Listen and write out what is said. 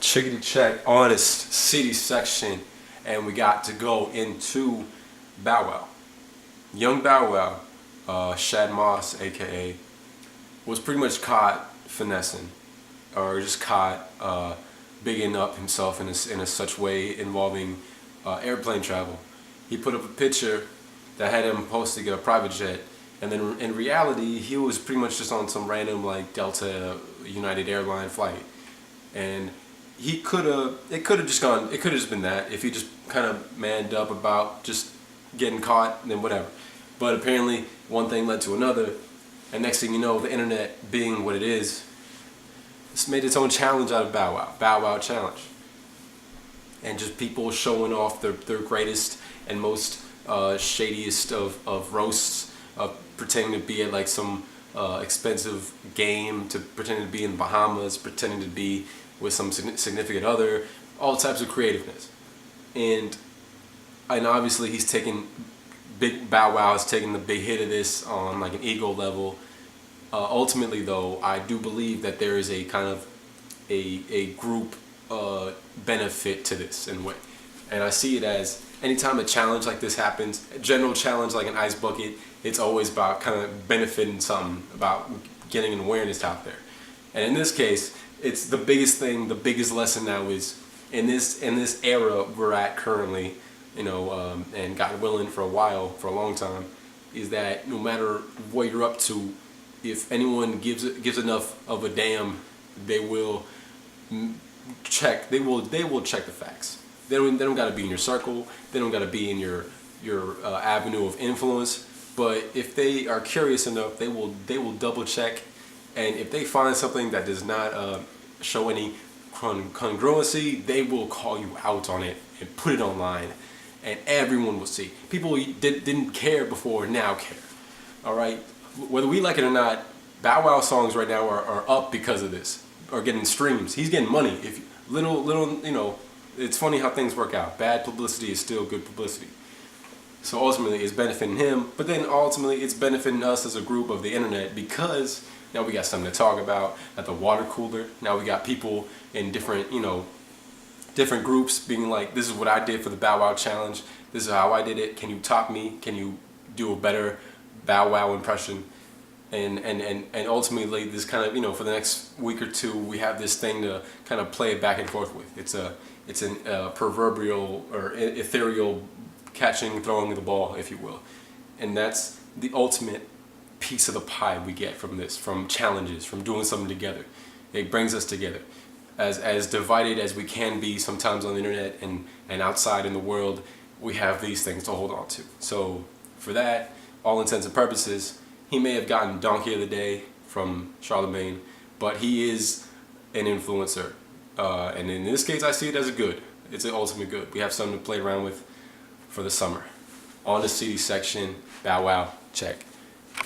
Chickity check, Ahnist city section, and we got to go into Bow Wow. Young Bow Wow, Shad Moss, aka, was pretty much caught finessing, or just caught bigging up himself in a such way involving airplane travel. He put up a picture that had him posting a private jet, and then in reality he was pretty much just on some random like Delta United airline flight. And it could have just been that if he just kind of manned up about just getting caught, then whatever. But apparently one thing led to another, and next thing you know, the internet being what it is, it's made its own challenge out of Bow Wow, Bow Wow challenge. And just people showing off their greatest and most shadiest of roasts, pretending to be at like some expensive game, to pretending to be in the Bahamas, pretending to be with some significant other, all types of creativeness. And obviously he's taking, Big Bow Wow is taking the big hit of this on like an ego level. Ultimately though, I do believe that there is a kind of a group benefit to this in a way. And I see it as anytime a challenge like this happens, a general challenge like an ice bucket, it's always about kind of benefiting something, about getting an awareness out there. And in this case, it's the biggest thing, the biggest lesson now is in this era we're at currently, and God willing for a while, for a long time, is that no matter what you're up to, if anyone gives enough of a damn, they will check. They will check the facts. They don't got to be in your circle. They don't got to be in your avenue of influence. But if they are curious enough, they will double check. And if they find something that does not show any congruency, they will call you out on it and put it online, and everyone will see. People who didn't care before now care. All right, whether we like it or not, Bow Wow songs right now are up because of this, are getting streams. He's getting money. If little, it's funny how things work out. Bad publicity is still good publicity. So ultimately, it's benefiting him, but then ultimately, it's benefiting us as a group of the internet, because now we got something to talk about at the water cooler. Now we got people in different groups being like, this is what I did for the Bow Wow challenge. This is how I did it. Can you top me? Can you do a better Bow Wow impression? And ultimately, this kind of, for the next week or two, we have this thing to kind of play it back and forth with. It's a proverbial or ethereal catching, throwing the ball, if you will. And that's the ultimate piece of the pie we get from this, from challenges, from doing something together. It brings us together. As divided as we can be sometimes on the internet and outside in the world, we have these things to hold on to. So for that, all intents and purposes, he may have gotten Donkey of the Day from Charlemagne, but he is an influencer. And in this case, I see it as a good. It's an ultimate good. We have something to play around with for the summer. On the CD section, Bow Wow, check.